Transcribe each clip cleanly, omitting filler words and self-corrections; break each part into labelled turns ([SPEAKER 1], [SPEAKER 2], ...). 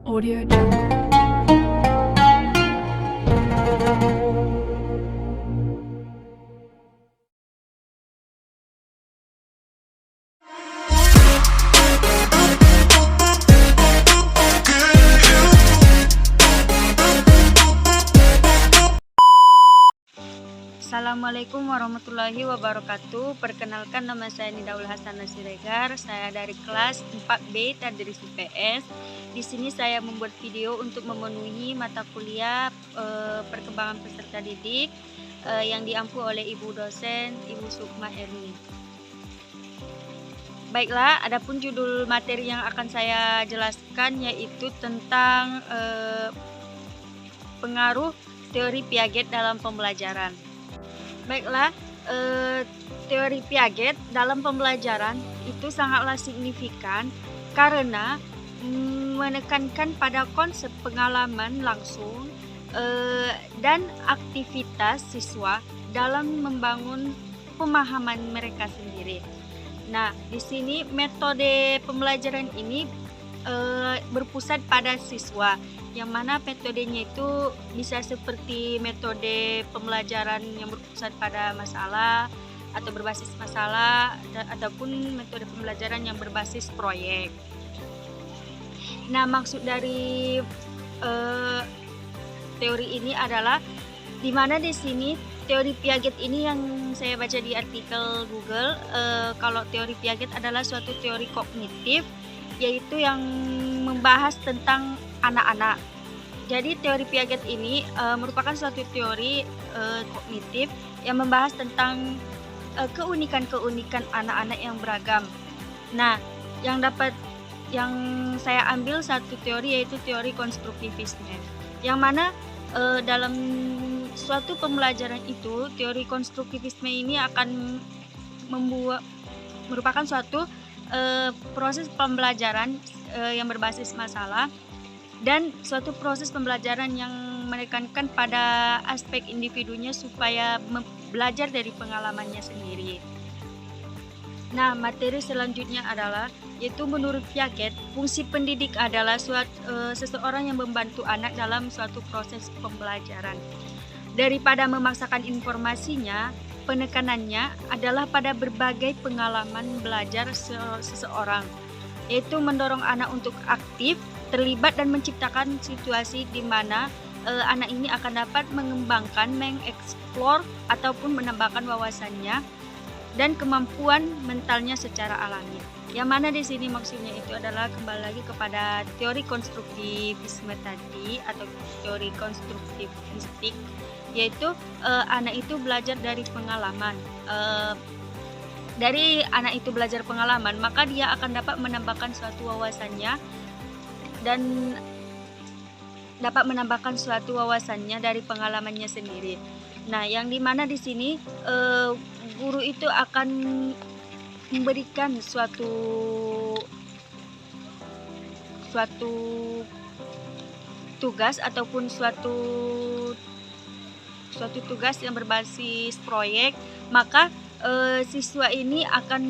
[SPEAKER 1] Audio Jungle.
[SPEAKER 2] Assalamualaikum warahmatullahi wabarakatuh. Perkenalkan, nama saya Nidaul Hasanah Siregar. Saya dari kelas 4B Tadris IPS. Di sini saya membuat video untuk memenuhi mata kuliah perkembangan peserta didik yang diampu oleh Ibu dosen Ibu Sukma Erni. Baiklah, adapun judul materi yang akan saya jelaskan yaitu tentang pengaruh teori Piaget dalam pembelajaran. Baiklah, teori Piaget dalam pembelajaran itu sangatlah signifikan karena menekankan pada konsep pengalaman langsung dan aktivitas siswa dalam membangun pemahaman mereka sendiri. Nah, di sini metode pembelajaran ini berpusat pada siswa, yang mana metodenya itu bisa seperti metode pembelajaran yang berpusat pada masalah atau berbasis masalah, ataupun metode pembelajaran yang berbasis proyek. Nah, maksud dari teori ini adalah di mana di sini teori Piaget ini yang saya baca di artikel Google, kalau teori Piaget adalah suatu teori kognitif, yaitu yang membahas tentang anak-anak. Jadi teori Piaget ini merupakan suatu teori kognitif yang membahas tentang keunikan-keunikan anak-anak yang beragam. Nah, yang saya ambil satu teori yaitu teori konstruktivisme, yang mana dalam suatu pembelajaran itu teori konstruktivisme ini akan merupakan suatu proses pembelajaran yang berbasis masalah dan suatu proses pembelajaran yang menekankan pada aspek individunya supaya belajar dari pengalamannya sendiri. Nah, materi selanjutnya adalah yaitu menurut Piaget, fungsi pendidik adalah seseorang yang membantu anak dalam suatu proses pembelajaran. Daripada memaksakan informasinya, penekanannya adalah pada berbagai pengalaman belajar seseorang, yaitu mendorong anak untuk aktif, terlibat dan menciptakan situasi di mana anak ini akan dapat mengembangkan, mengeksplor ataupun menambahkan wawasannya dan kemampuan mentalnya secara alami. Yang mana di sini maksudnya itu adalah kembali lagi kepada teori konstruktivisme tadi atau teori konstruktivistik, yaitu anak itu belajar dari pengalaman. Dari anak itu belajar pengalaman, maka dia akan dapat menambahkan suatu wawasannya dan dapat menambahkan suatu wawasannya dari pengalamannya sendiri. Nah, yang dimana di sini guru itu akan memberikan suatu tugas ataupun suatu tugas yang berbasis proyek, maka siswa ini akan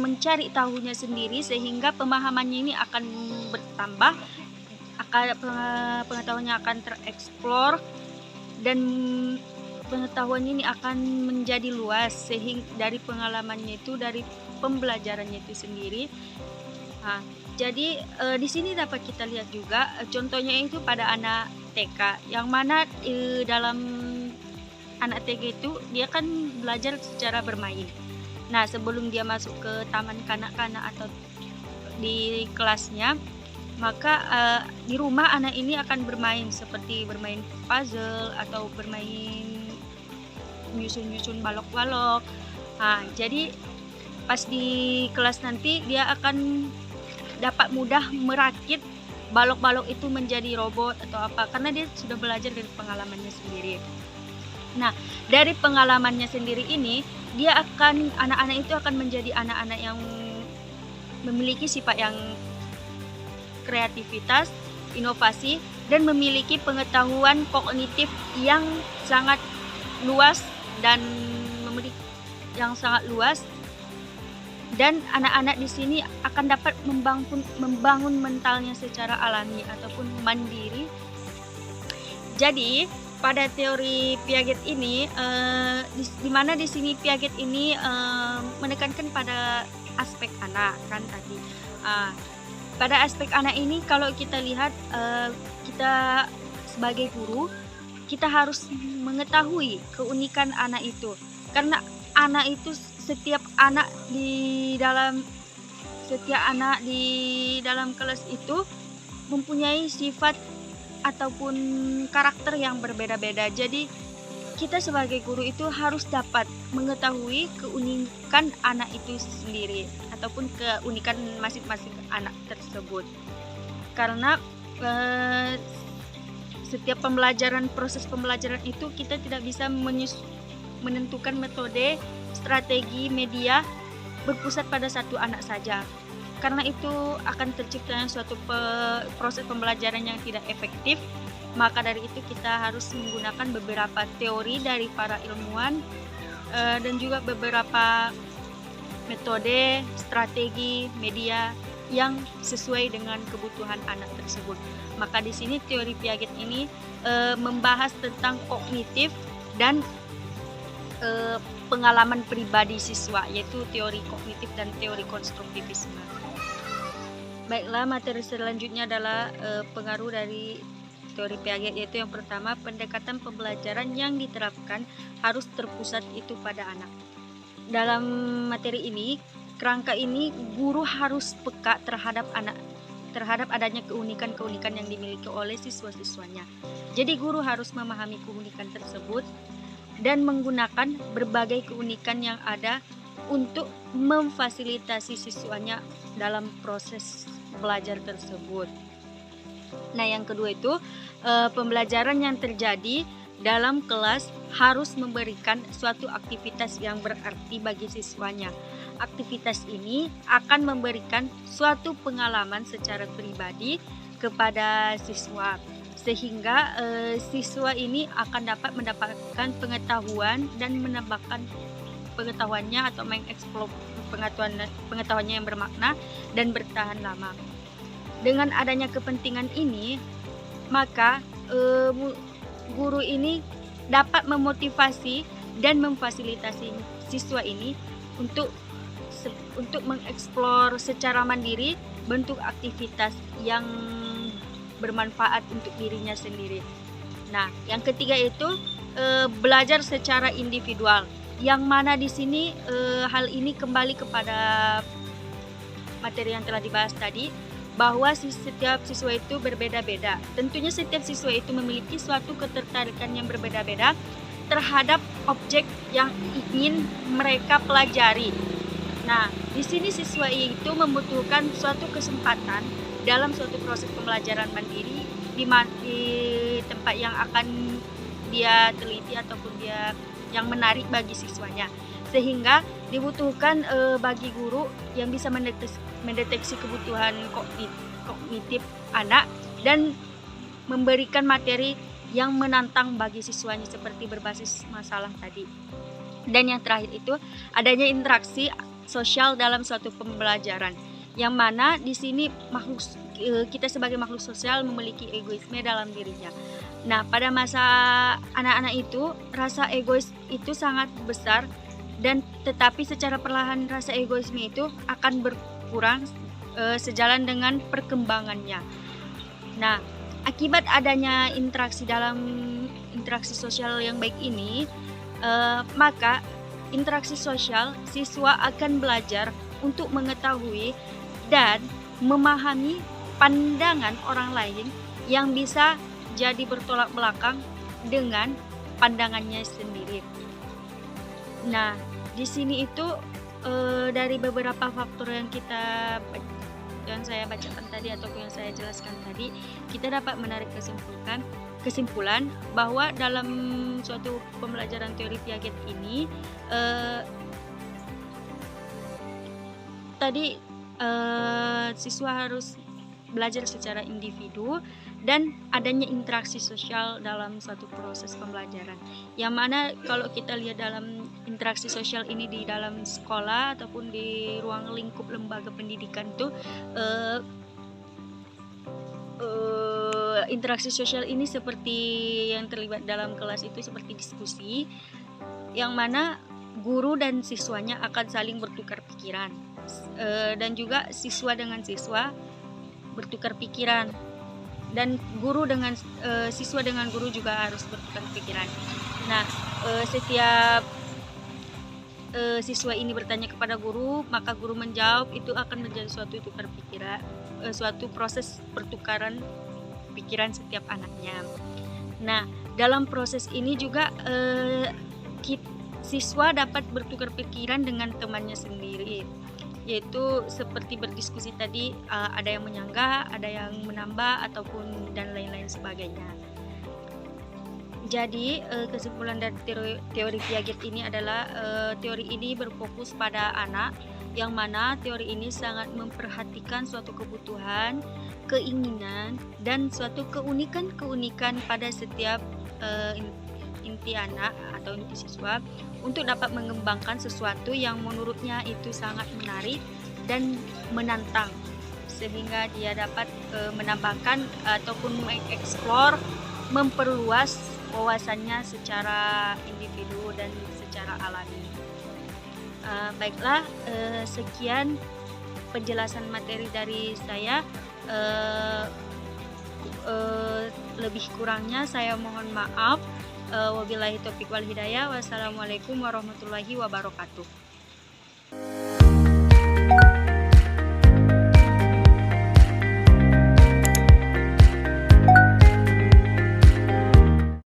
[SPEAKER 2] mencari tahunya sendiri sehingga pemahamannya ini akan bertambah, pengetahuannya akan tereksplor dan pengetahuannya ini akan menjadi luas sehingga dari pengalamannya itu, dari pembelajarannya itu sendiri. Nah, jadi di sini dapat kita lihat juga contohnya itu pada anak TK, yang mana dalam anak TK itu dia kan belajar secara bermain. Nah, sebelum dia masuk ke taman kanak-kanak atau di kelasnya, maka di rumah anak ini akan bermain seperti bermain puzzle atau bermain nyusun-nyusun balok-balok. Nah, jadi pas di kelas nanti dia akan dapat mudah merakit balok-balok itu menjadi robot atau apa, karena dia sudah belajar dari pengalamannya sendiri. Nah, dari pengalamannya sendiri ini, anak-anak itu akan menjadi anak-anak yang memiliki sifat yang kreativitas, inovasi, dan memiliki pengetahuan kognitif yang sangat luas dan anak-anak di sini akan dapat membangun mentalnya secara alami ataupun mandiri. Jadi pada teori Piaget ini, di mana di sini Piaget ini menekankan pada aspek anak kan tadi. Pada aspek anak ini kalau kita lihat, kita sebagai guru, kita harus mengetahui keunikan anak itu. Karena anak itu setiap anak di dalam kelas itu mempunyai sifat ataupun karakter yang berbeda-beda. Jadi kita sebagai guru itu harus dapat mengetahui keunikan anak itu sendiri ataupun keunikan masing-masing anak tersebut. Karena setiap proses pembelajaran itu kita tidak bisa menentukan metode, strategi, media berpusat pada satu anak saja. Karena itu akan terciptanya suatu proses pembelajaran yang tidak efektif. Maka dari itu kita harus menggunakan beberapa teori dari para ilmuwan dan juga beberapa metode, strategi, media yang sesuai dengan kebutuhan anak tersebut. Maka di sini teori Piaget ini membahas tentang kognitif dan pengalaman pribadi siswa, yaitu teori kognitif dan teori konstruktivisme. Baiklah, materi selanjutnya adalah pengaruh dari teori Piaget, yaitu yang pertama, pendekatan pembelajaran yang diterapkan harus terpusat itu pada anak. Dalam materi ini, kerangka ini guru harus peka terhadap adanya keunikan-keunikan yang dimiliki oleh siswa-siswanya. Jadi guru harus memahami keunikan tersebut dan menggunakan berbagai keunikan yang ada untuk memfasilitasi siswanya dalam proses belajar tersebut. Nah, yang kedua itu pembelajaran yang terjadi dalam kelas harus memberikan suatu aktivitas yang berarti bagi siswanya. Aktivitas ini akan memberikan suatu pengalaman secara pribadi kepada siswa, sehingga siswa ini akan dapat mendapatkan pengetahuan dan menambahkan pengetahuannya atau mengeksplor pengetahuannya yang bermakna dan bertahan lama. Dengan adanya kepentingan ini, maka guru ini dapat memotivasi dan memfasilitasi siswa ini untuk mengeksplor secara mandiri bentuk aktivitas yang bermanfaat untuk dirinya sendiri. Nah, yang ketiga itu belajar secara individual, yang mana di sini hal ini kembali kepada materi yang telah dibahas tadi, bahwa setiap siswa itu berbeda-beda. Tentunya setiap siswa itu memiliki suatu ketertarikan yang berbeda-beda terhadap objek yang ingin mereka pelajari. Nah, di sini siswa itu membutuhkan suatu kesempatan dalam suatu proses pembelajaran mandiri di tempat yang akan dia teliti ataupun dia yang menarik bagi siswanya, sehingga dibutuhkan bagi guru yang bisa mendeteksi kebutuhan kognitif anak dan memberikan materi yang menantang bagi siswanya seperti berbasis masalah tadi. Dan yang terakhir itu adanya interaksi sosial dalam suatu pembelajaran, yang mana di sini kita sebagai makhluk sosial memiliki egoisme dalam dirinya. Nah, pada masa anak-anak itu rasa egois itu sangat besar, dan tetapi secara perlahan rasa egoisme itu akan berkurang sejalan dengan perkembangannya. Nah, akibat adanya interaksi sosial yang baik ini, maka interaksi sosial siswa akan belajar untuk mengetahui dan memahami pandangan orang lain yang bisa jadi bertolak belakang dengan pandangannya sendiri. Nah, di sini itu dari beberapa faktor yang saya bacakan tadi ataupun yang saya jelaskan tadi, kita dapat menarik kesimpulan bahwa dalam suatu pembelajaran teori Piaget ini siswa harus belajar secara individu dan adanya interaksi sosial dalam suatu proses pembelajaran. Yang mana kalau kita lihat dalam interaksi sosial ini di dalam sekolah ataupun di ruang lingkup lembaga pendidikan tuh interaksi sosial ini seperti yang terlibat dalam kelas itu seperti diskusi, yang mana guru dan siswanya akan saling bertukar pikiran, dan juga siswa dengan siswa bertukar pikiran, dan guru dengan siswa dengan guru juga harus bertukar pikiran. Nah, setiap siswa ini bertanya kepada guru, maka guru menjawab, itu akan menjadi suatu tukar pikiran, suatu proses pertukaran pikiran setiap anaknya. Nah, dalam proses ini juga siswa dapat bertukar pikiran dengan temannya sendiri, yaitu seperti berdiskusi tadi, ada yang menyanggah, ada yang menambah ataupun dan lain-lain sebagainya. Jadi kesimpulan dari teori Piaget ini adalah teori ini berfokus pada anak, yang mana teori ini sangat memperhatikan suatu kebutuhan, keinginan, dan suatu keunikan pada setiap inti anak atau inti siswa untuk dapat mengembangkan sesuatu yang menurutnya itu sangat menarik dan menantang, sehingga dia dapat menambahkan ataupun mengeksplor, memperluas wawasannya secara individu dan secara alami. Baiklah, sekian penjelasan materi dari saya. Lebih kurangnya saya mohon maaf. Wabillahi taufiq wal hidayah. Wassalamualaikum warahmatullahi wabarakatuh.